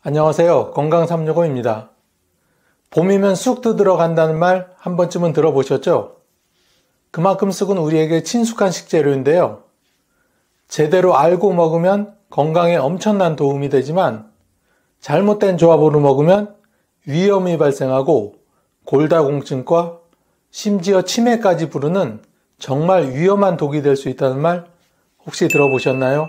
안녕하세요. 건강365입니다. 봄이면 쑥도 들어간다는 말 한 번쯤은 들어보셨죠? 그만큼 쑥은 우리에게 친숙한 식재료인데요. 제대로 알고 먹으면 건강에 엄청난 도움이 되지만 잘못된 조합으로 먹으면 위험이 발생하고 골다공증과 심지어 치매까지 부르는 정말 위험한 독이 될 수 있다는 말 혹시 들어보셨나요?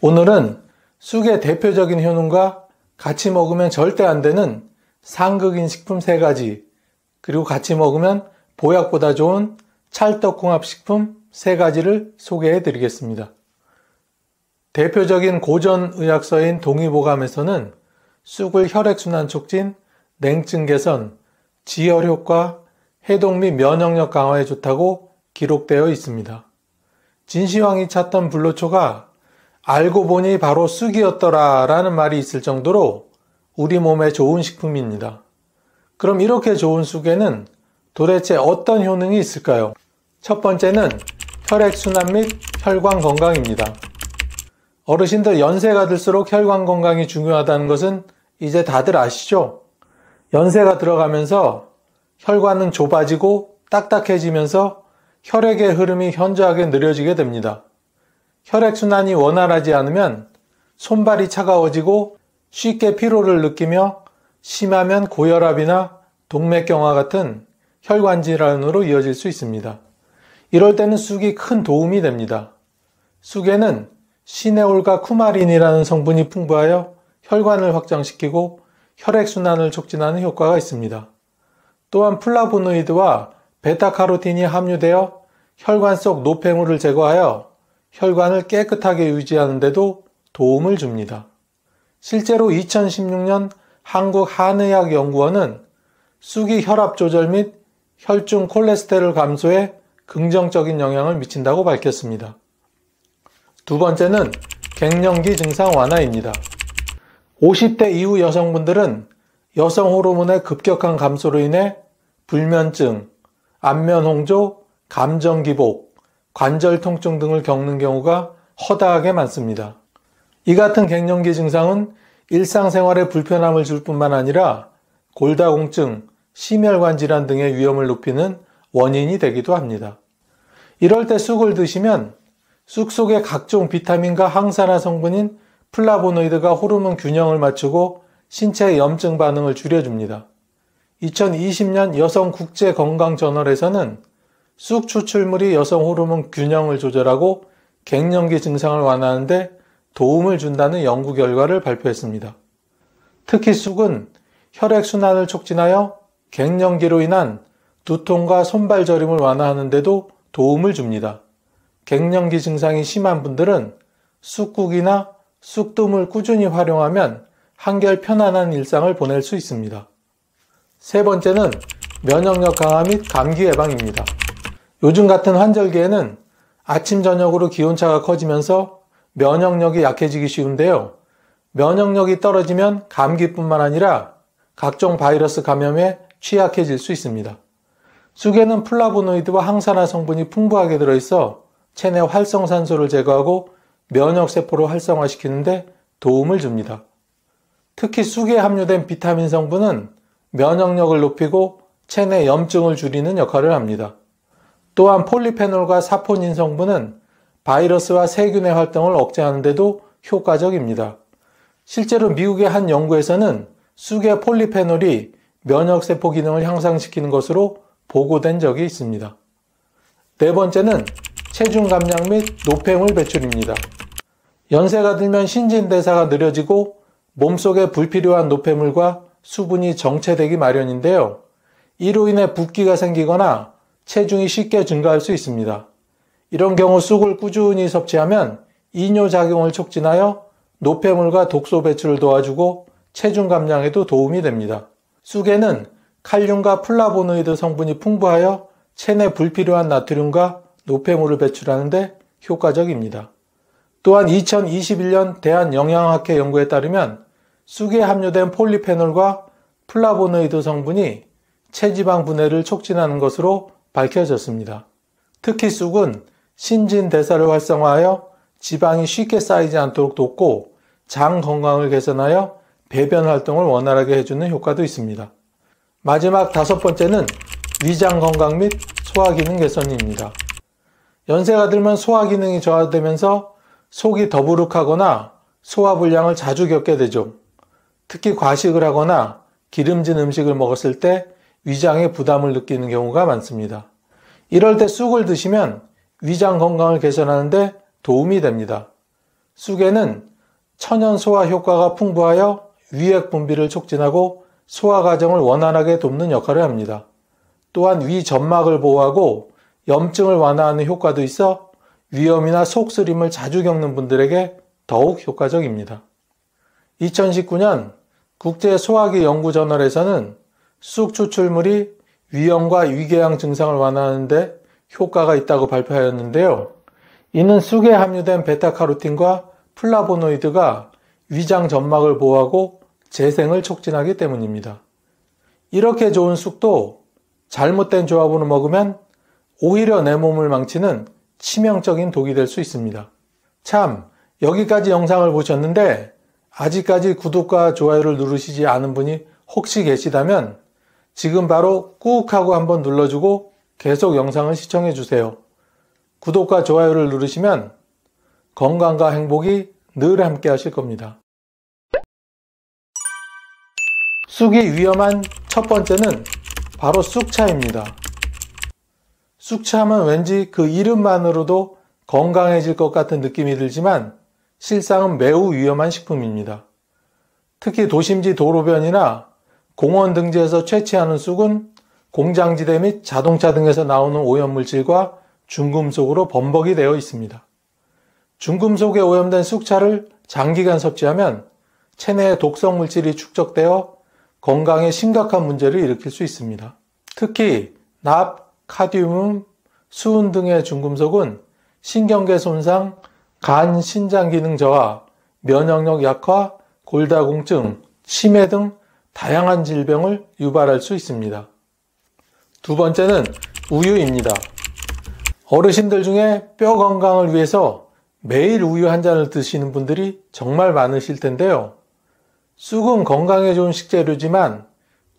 오늘은 쑥의 대표적인 효능과 같이 먹으면 절대 안 되는 상극인 식품 3가지, 그리고 같이 먹으면 보약보다 좋은 찰떡궁합식품 3가지를 소개해 드리겠습니다. 대표적인 고전의학서인 동의보감에서는 쑥을 혈액순환 촉진, 냉증 개선, 지혈 효과, 해독 및 면역력 강화에 좋다고 기록되어 있습니다. 진시황이 찾던 불로초가 알고 보니 바로 쑥이었더라 라는 말이 있을 정도로 우리 몸에 좋은 식품입니다. 그럼 이렇게 좋은 쑥에는 도대체 어떤 효능이 있을까요? 첫 번째는 혈액순환 및 혈관 건강입니다. 어르신들 연세가 들수록 혈관 건강이 중요하다는 것은 이제 다들 아시죠? 연세가 들어가면서 혈관은 좁아지고 딱딱해지면서 혈액의 흐름이 현저하게 느려지게 됩니다. 혈액순환이 원활하지 않으면 손발이 차가워지고 쉽게 피로를 느끼며 심하면 고혈압이나 동맥경화 같은 혈관 질환으로 이어질 수 있습니다. 이럴 때는 쑥이 큰 도움이 됩니다. 쑥에는 시네올과 쿠마린이라는 성분이 풍부하여 혈관을 확장시키고 혈액순환을 촉진하는 효과가 있습니다. 또한 플라보노이드와 베타카로틴이 함유되어 혈관 속 노폐물을 제거하여 혈관을 깨끗하게 유지하는 데도 도움을 줍니다. 실제로 2016년 한국한의학연구원은 쑥이 혈압 조절 및 혈중 콜레스테롤 감소에 긍정적인 영향을 미친다고 밝혔습니다. 두 번째는 갱년기 증상 완화입니다. 50대 이후 여성분들은 여성 호르몬의 급격한 감소로 인해 불면증, 안면홍조, 감정기복, 관절 통증 등을 겪는 경우가 허다하게 많습니다. 이 같은 갱년기 증상은 일상생활에 불편함을 줄 뿐만 아니라 골다공증, 심혈관 질환 등의 위험을 높이는 원인이 되기도 합니다. 이럴 때 쑥을 드시면 쑥 속의 각종 비타민과 항산화 성분인 플라보노이드가 호르몬 균형을 맞추고 신체 염증 반응을 줄여줍니다. 2020년 여성국제건강저널에서는 쑥 추출물이 여성 호르몬 균형을 조절하고 갱년기 증상을 완화하는 데 도움을 준다는 연구 결과를 발표했습니다. 특히 쑥은 혈액순환을 촉진하여 갱년기로 인한 두통과 손발 저림을 완화하는 데도 도움을 줍니다. 갱년기 증상이 심한 분들은 쑥국이나 쑥뜸을 꾸준히 활용하면 한결 편안한 일상을 보낼 수 있습니다. 세 번째는 면역력 강화 및 감기 예방입니다. 요즘 같은 환절기에는 아침 저녁으로 기온차가 커지면서 면역력이 약해지기 쉬운데요. 면역력이 떨어지면 감기뿐만 아니라 각종 바이러스 감염에 취약해질 수 있습니다. 쑥에는 플라보노이드와 항산화 성분이 풍부하게 들어있어 체내 활성산소를 제거하고 면역세포를 활성화시키는 데 도움을 줍니다. 특히 쑥에 함유된 비타민 성분은 면역력을 높이고 체내 염증을 줄이는 역할을 합니다. 또한 폴리페놀과 사포닌 성분은 바이러스와 세균의 활동을 억제하는 데도 효과적입니다. 실제로 미국의 한 연구에서는 쑥의 폴리페놀이 면역세포 기능을 향상시키는 것으로 보고된 적이 있습니다. 네 번째는 체중 감량 및 노폐물 배출입니다. 연세가 들면 신진대사가 느려지고 몸속에 불필요한 노폐물과 수분이 정체되기 마련인데요. 이로 인해 붓기가 생기거나 체중이 쉽게 증가할 수 있습니다. 이런 경우 쑥을 꾸준히 섭취하면 이뇨작용을 촉진하여 노폐물과 독소 배출을 도와주고 체중 감량에도 도움이 됩니다. 쑥에는 칼륨과 플라보노이드 성분이 풍부하여 체내 불필요한 나트륨과 노폐물을 배출하는 데 효과적입니다. 또한 2021년 대한영양학회 연구에 따르면 쑥에 함유된 폴리페놀과 플라보노이드 성분이 체지방 분해를 촉진하는 것으로 밝혀졌습니다. 특히 쑥은 신진대사를 활성화하여 지방이 쉽게 쌓이지 않도록 돕고 장 건강을 개선하여 배변 활동을 원활하게 해주는 효과도 있습니다. 마지막 5번째는 위장 건강 및 소화 기능 개선입니다. 연세가 들면 소화 기능이 저하되면서 속이 더부룩하거나 소화불량을 자주 겪게 되죠. 특히 과식을 하거나 기름진 음식을 먹었을 때 위장에 부담을 느끼는 경우가 많습니다. 이럴 때 쑥을 드시면 위장 건강을 개선하는 데 도움이 됩니다. 쑥에는 천연 소화 효과가 풍부하여 위액 분비를 촉진하고 소화 과정을 원활하게 돕는 역할을 합니다. 또한 위 점막을 보호하고 염증을 완화하는 효과도 있어 위염이나 속쓰림을 자주 겪는 분들에게 더욱 효과적입니다. 2019년 국제소화기 연구저널에서는 쑥 추출물이 위염과 위궤양 증상을 완화하는 데 효과가 있다고 발표하였는데요. 이는 쑥에 함유된 베타카로틴과 플라보노이드가 위장 점막을 보호하고 재생을 촉진하기 때문입니다. 이렇게 좋은 쑥도 잘못된 조합으로 먹으면 오히려 내 몸을 망치는 치명적인 독이 될 수 있습니다. 참, 여기까지 영상을 보셨는데 아직까지 구독과 좋아요를 누르시지 않은 분이 혹시 계시다면 지금 바로 꾹 하고 한번 눌러주고 계속 영상을 시청해 주세요. 구독과 좋아요를 누르시면 건강과 행복이 늘 함께 하실 겁니다. 쑥이 위험한 첫 번째는 바로 쑥차입니다. 쑥차하면 왠지 그 이름만으로도 건강해질 것 같은 느낌이 들지만 실상은 매우 위험한 식품입니다. 특히 도심지 도로변이나 공원 등지에서 채취하는 쑥은 공장지대 및 자동차 등에서 나오는 오염물질과 중금속으로 범벅이 되어 있습니다. 중금속에 오염된 쑥차를 장기간 섭취하면 체내에 독성물질이 축적되어 건강에 심각한 문제를 일으킬 수 있습니다. 특히 납, 카드뮴, 수은 등의 중금속은 신경계 손상, 간, 신장 기능 저하, 면역력 약화, 골다공증, 치매 등 다양한 질병을 유발할 수 있습니다. 두 번째는 우유입니다. 어르신들 중에 뼈 건강을 위해서 매일 우유 한 잔을 드시는 분들이 정말 많으실 텐데요. 쑥은 건강에 좋은 식재료지만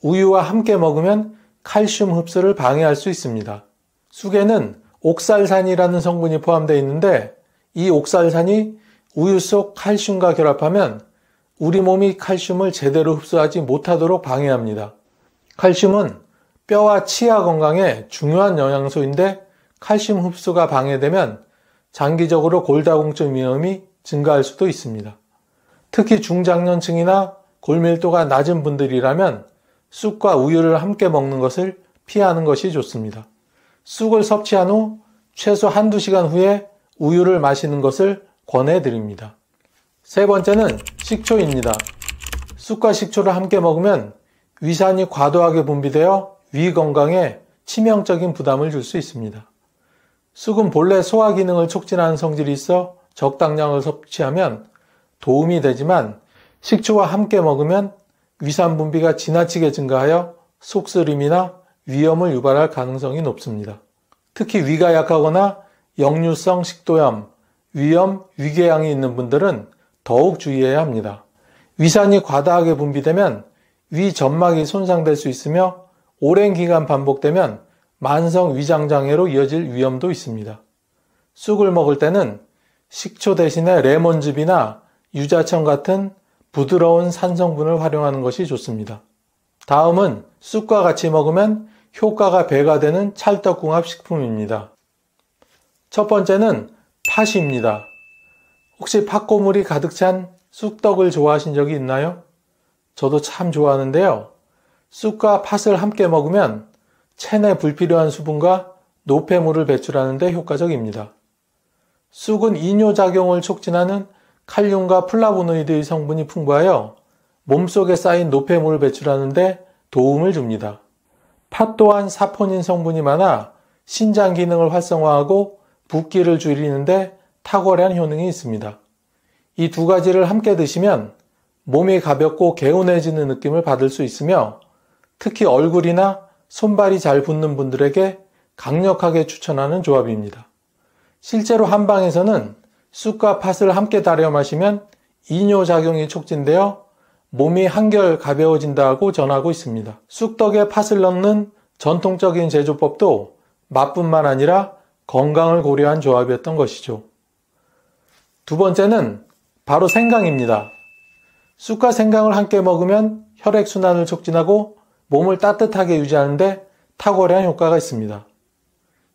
우유와 함께 먹으면 칼슘 흡수를 방해할 수 있습니다. 쑥에는 옥살산이라는 성분이 포함되어 있는데 이 옥살산이 우유 속 칼슘과 결합하면 우리 몸이 칼슘을 제대로 흡수하지 못하도록 방해합니다. 칼슘은 뼈와 치아 건강에 중요한 영양소인데 칼슘 흡수가 방해되면 장기적으로 골다공증 위험이 증가할 수도 있습니다. 특히 중장년층이나 골밀도가 낮은 분들이라면 쑥과 우유를 함께 먹는 것을 피하는 것이 좋습니다. 쑥을 섭취한 후 최소 1~2시간 후에 우유를 마시는 것을 권해드립니다. 세 번째는 식초입니다. 쑥과 식초를 함께 먹으면 위산이 과도하게 분비되어 위 건강에 치명적인 부담을 줄 수 있습니다. 쑥은 본래 소화 기능을 촉진하는 성질이 있어 적당량을 섭취하면 도움이 되지만 식초와 함께 먹으면 위산 분비가 지나치게 증가하여 속쓰림이나 위염을 유발할 가능성이 높습니다. 특히 위가 약하거나 역류성 식도염, 위염, 위궤양이 있는 분들은 더욱 주의해야 합니다. 위산이 과다하게 분비되면 위 점막이 손상될 수 있으며 오랜 기간 반복되면 만성 위장장애로 이어질 위험도 있습니다. 쑥을 먹을 때는 식초 대신에 레몬즙이나 유자청 같은 부드러운 산성분을 활용하는 것이 좋습니다. 다음은 쑥과 같이 먹으면 효과가 배가 되는 찰떡궁합 식품입니다. 첫 번째는 팥입니다. 혹시 팥고물이 가득 찬 쑥떡을 좋아하신 적이 있나요? 저도 참 좋아하는데요. 쑥과 팥을 함께 먹으면 체내 불필요한 수분과 노폐물을 배출하는 데 효과적입니다. 쑥은 이뇨작용을 촉진하는 칼륨과 플라보노이드의 성분이 풍부하여 몸속에 쌓인 노폐물을 배출하는 데 도움을 줍니다. 팥 또한 사포닌 성분이 많아 신장 기능을 활성화하고 붓기를 줄이는 데 탁월한 효능이 있습니다. 이 두 가지를 함께 드시면 몸이 가볍고 개운해지는 느낌을 받을 수 있으며 특히 얼굴이나 손발이 잘 붓는 분들에게 강력하게 추천하는 조합입니다. 실제로 한방에서는 쑥과 팥을 함께 달여 마시면 이뇨작용이 촉진되어 몸이 한결 가벼워진다고 전하고 있습니다. 쑥떡에 팥을 넣는 전통적인 제조법도 맛뿐만 아니라 건강을 고려한 조합이었던 것이죠. 두 번째는 바로 생강입니다. 쑥과 생강을 함께 먹으면 혈액순환을 촉진하고 몸을 따뜻하게 유지하는 데 탁월한 효과가 있습니다.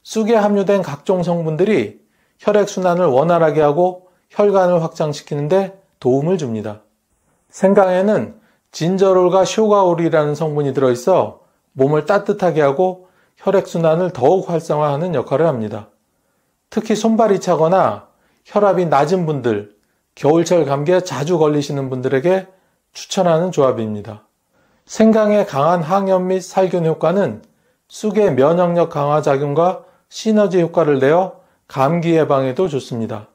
쑥에 함유된 각종 성분들이 혈액순환을 원활하게 하고 혈관을 확장시키는 데 도움을 줍니다. 생강에는 진저롤과 쇼가올이라는 성분이 들어있어 몸을 따뜻하게 하고 혈액순환을 더욱 활성화하는 역할을 합니다. 특히 손발이 차거나 혈압이 낮은 분들, 겨울철 감기에 자주 걸리시는 분들에게 추천하는 조합입니다. 생강의 강한 항염 및 살균 효과는 쑥의 면역력 강화 작용과 시너지 효과를 내어 감기 예방에도 좋습니다.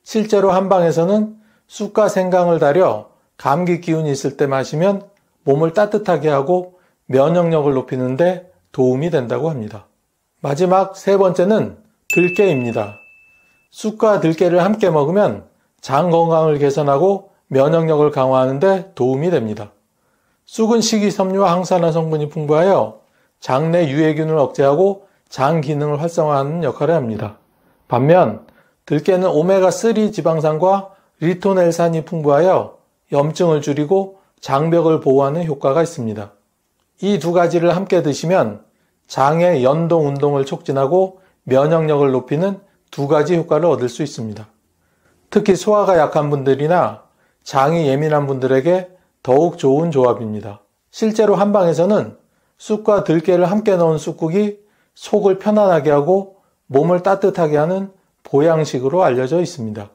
실제로 한방에서는 쑥과 생강을 달여 감기 기운이 있을 때 마시면 몸을 따뜻하게 하고 면역력을 높이는 데 도움이 된다고 합니다. 마지막 세 번째는 들깨입니다. 쑥과 들깨를 함께 먹으면 장 건강을 개선하고 면역력을 강화하는 데 도움이 됩니다. 쑥은 식이섬유와 항산화 성분이 풍부하여 장내 유해균을 억제하고 장 기능을 활성화하는 역할을 합니다. 반면 들깨는 오메가3 지방산과 리토넬산이 풍부하여 염증을 줄이고 장벽을 보호하는 효과가 있습니다. 이 두 가지를 함께 드시면 장의 연동 운동을 촉진하고 면역력을 높이는 두 가지 효과를 얻을 수 있습니다. 특히 소화가 약한 분들이나 장이 예민한 분들에게 더욱 좋은 조합입니다. 실제로 한방에서는 쑥과 들깨를 함께 넣은 쑥국이 속을 편안하게 하고 몸을 따뜻하게 하는 보양식으로 알려져 있습니다.